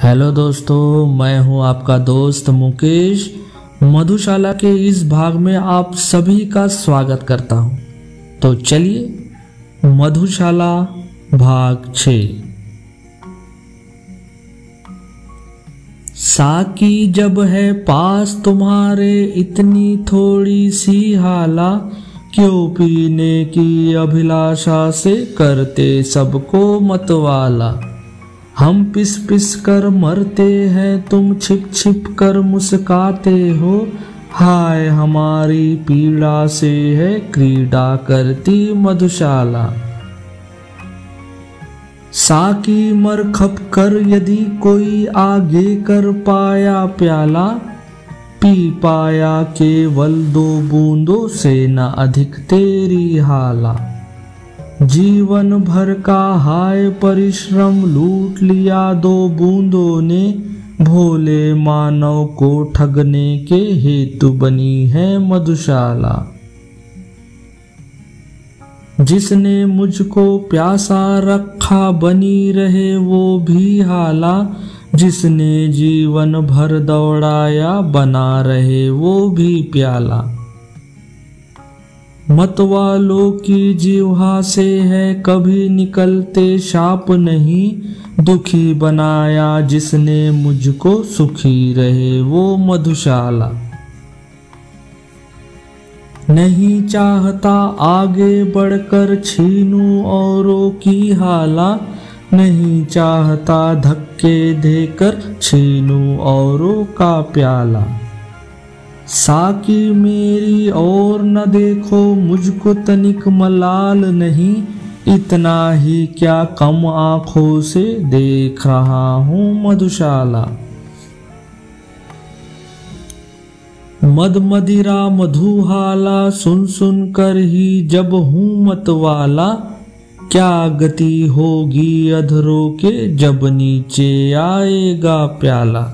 Hello दोस्तों, मैं हूं आपका दोस्त मुकेश। मधुशाला के इस भाग में आप सभी का स्वागत करता हूं। तो चलिए मधुशाला भाग 6। साकी जब है पास तुम्हारे इतनी थोड़ी सी हाला, क्यों पीने की अभिलाषा से करते सबको मतवाला। हम पिस पिस कर मरते हैं, तुम छिप छिप कर मुस्काते हो। हाय हमारी पीड़ा से है क्रीड़ा करती मधुशाला। साकी मर खप कर यदि कोई आगे कर पाया प्याला, पी पाया केवल 2 बूंदों से न अधिक तेरी हाला। जीवन भर का हाय परिश्रम लूट लिया 2 बूंदों ने, भोले मानव को ठगने के हेतु बनी है मधुशाला। जिसने मुझको प्यासा रखा बनी रहे वो भी हाला, जिसने जीवन भर दौड़ाया बना रहे वो भी प्याला। मतवालों की जिह्वा से है कभी निकलते शाप नहीं, दुखी बनाया जिसने मुझको सुखी रहे वो मधुशाला। नहीं चाहता आगे बढ़कर छीनूं औरों की हाला, नहीं चाहता धक्के देकर छीनूं औरों का प्याला। साकी मेरी और न देखो मुझको तनिक मलाल नहीं, इतना ही क्या कम आंखों से देख रहा हूँ मधुशाला। मद मदिरा मधुहाला सुन सुन कर ही जब हूँ मतवाला, क्या गति होगी अधरों के जब नीचे आएगा प्याला।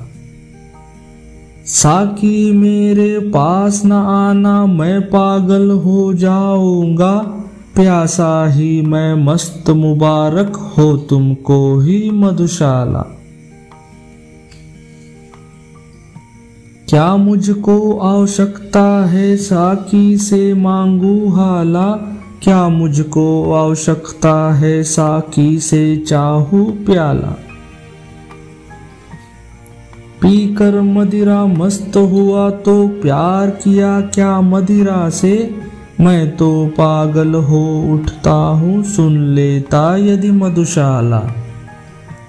साकी मेरे पास न आना मैं पागल हो जाऊंगा, प्यासा ही मैं मस्त मुबारक हो तुमको ही मधुशाला। क्या मुझको आवश्यकता है साकी से मांगू हाला, क्या मुझको आवश्यकता है साकी से चाहूं प्याला। पीकर मदिरा मस्त हुआ तो प्यार किया क्या मदिरा से, मैं तो पागल हो उठता हूँ सुन लेता यदि मधुशाला।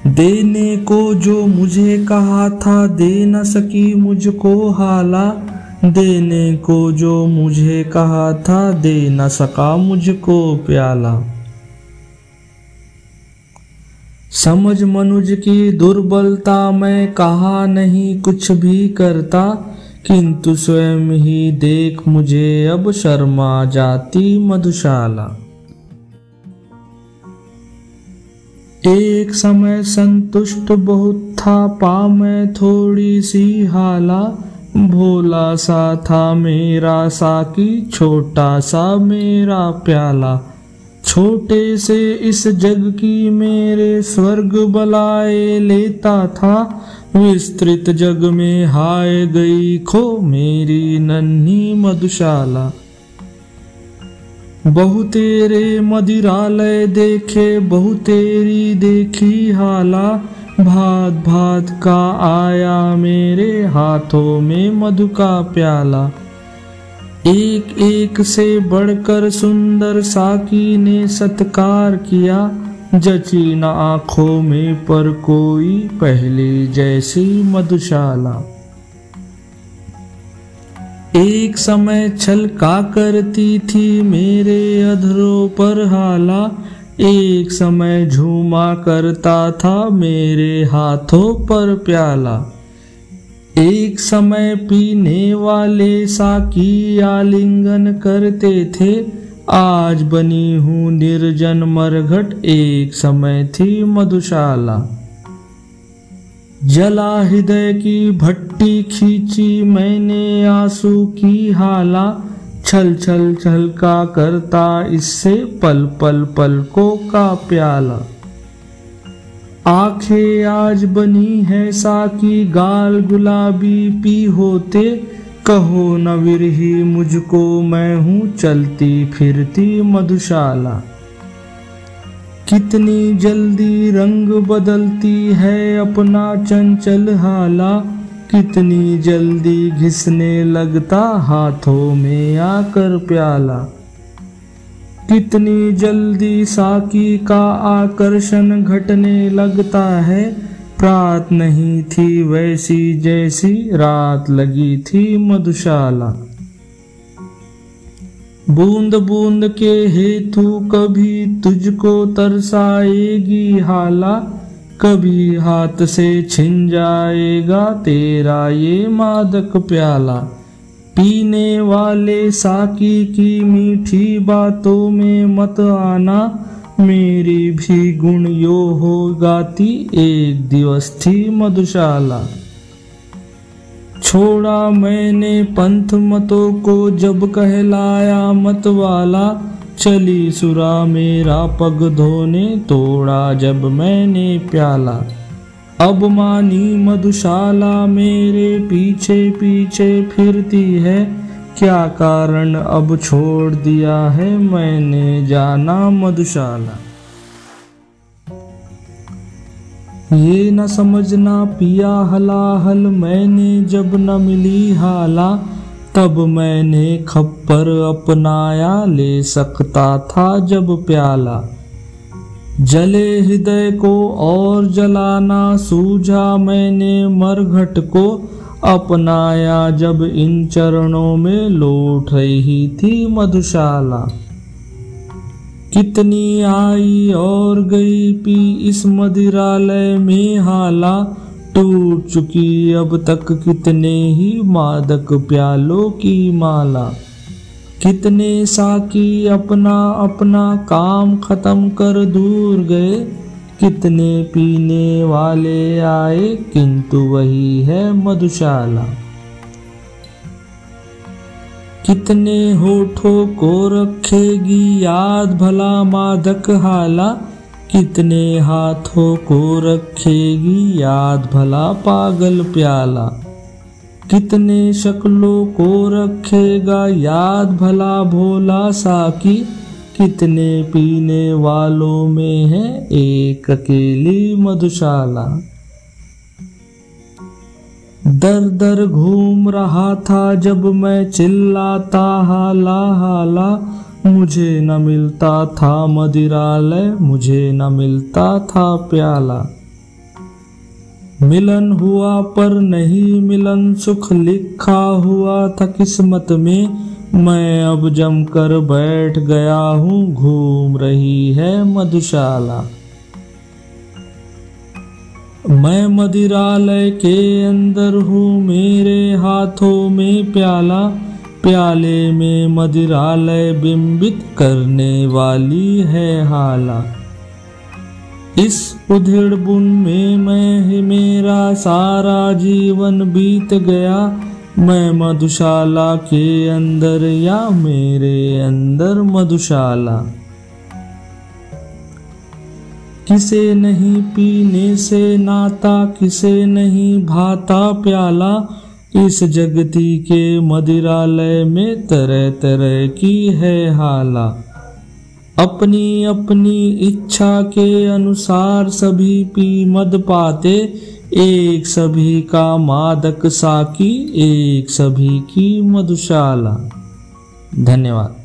देने को जो मुझे कहा था दे न सकी मुझको हाला, देने को जो मुझे कहा था दे न सका मुझको प्याला। समझ मनुज की दुर्बलता मैं कहा नहीं कुछ भी करता, किंतु स्वयं ही देख मुझे अब शर्मा जाती मधुशाला। एक समय संतुष्ट बहुत था पा मैं थोड़ी सी हाला, भोला सा था मेरा साकी छोटा सा मेरा प्याला। छोटे से इस जग की मेरे स्वर्ग बलाए लेता था, विस्तृत जग में हाय गई खो मेरी नन्ही मधुशाला। बहु तेरे मदिरालय देखे बहु तेरी देखी हाला, भात भात का आया मेरे हाथों में मधु का प्याला। एक एक से बढ़कर सुंदर साकी ने सत्कार किया, जची न आंखों में पर कोई पहले जैसी मधुशाला। एक समय छलका करती थी मेरे अधरों पर हाला, एक समय झूमा करता था मेरे हाथों पर प्याला। एक समय पीने वाले साकी आलिंगन करते थे, आज बनी हूँ निर्जन मरघट एक समय थी मधुशाला। जला हृदय की भट्टी खींची मैंने आंसू की हाला, छल छल छलका करता इससे पल पल पलकों का प्याला। आंखें आज बनी है साकी, गाल गुलाबी पी होते, कहो न विरही मुझको मैं हूँ चलती फिरती मधुशाला। कितनी जल्दी रंग बदलती है अपना चंचल हाला, कितनी जल्दी घिसने लगता हाथों में आकर प्याला। कितनी जल्दी साकी का आकर्षण घटने लगता है, रात नहीं थी वैसी जैसी रात लगी थी मधुशाला। बूंद बूंद के हेतु कभी तुझको तरसाएगी हाला, कभी हाथ से छिन जाएगा तेरा ये मादक प्याला। पीने वाले साकी की मीठी बातों में मत आना, मेरी भी गुण यो हो गाती एक दिवस थी मधुशाला। छोड़ा मैंने पंथ मतों को जब कहलाया मतवाला, चली सुरा मेरा पग धोने तोड़ा जब मैंने प्याला। अब मानी मधुशाला मेरे पीछे पीछे फिरती है, क्या कारण अब छोड़ दिया है मैंने जाना मधुशाला। ये न समझना पिया हलाहल मैंने जब न मिली हाला, तब मैंने खप्पर अपनाया ले सकता था जब प्याला। जले हृदय को और जलाना सूझा मैंने मरघट को, अपनाया जब इन चरणों में लौट रही थी मधुशाला। कितनी आई और गई पी इस मदिरालय में हाला, टूट चुकी अब तक कितने ही मादक प्यालों की माला। कितने साकी अपना अपना काम खत्म कर दूर गए, कितने पीने वाले आए किंतु वही है मधुशाला। कितने होठों को रखेगी याद भला मादक हाला, कितने हाथों को रखेगी याद भला पागल प्याला। कितने शक्लों को रखेगा याद भला भोला साकी, कितने पीने वालों में है एक अकेली मधुशाला। दर दर घूम रहा था जब मैं चिल्लाता हाला हाला, मुझे न मिलता था मदिरालय मुझे न मिलता था प्याला। मिलन हुआ पर नहीं मिलन सुख लिखा हुआ था किस्मत में, मैं अब जमकर बैठ गया हूँ घूम रही है मधुशाला। मैं मदिरालय के अंदर हूँ मेरे हाथों में प्याला, प्याले में मदिरालय बिंबित करने वाली है हाला। इस उधेड़ बुन में मैं मेरा सारा जीवन बीत गया, मैं मधुशाला के अंदर या मेरे अंदर मधुशाला। किसे नहीं पीने से नाता किसे नहीं भाता प्याला, इस जगती के मदिरालय में तरह तरह की है हाला। अपनी अपनी इच्छा के अनुसार सभी पी मद पाते, एक सभी का मादक साकी एक सभी की मधुशाला। धन्यवाद।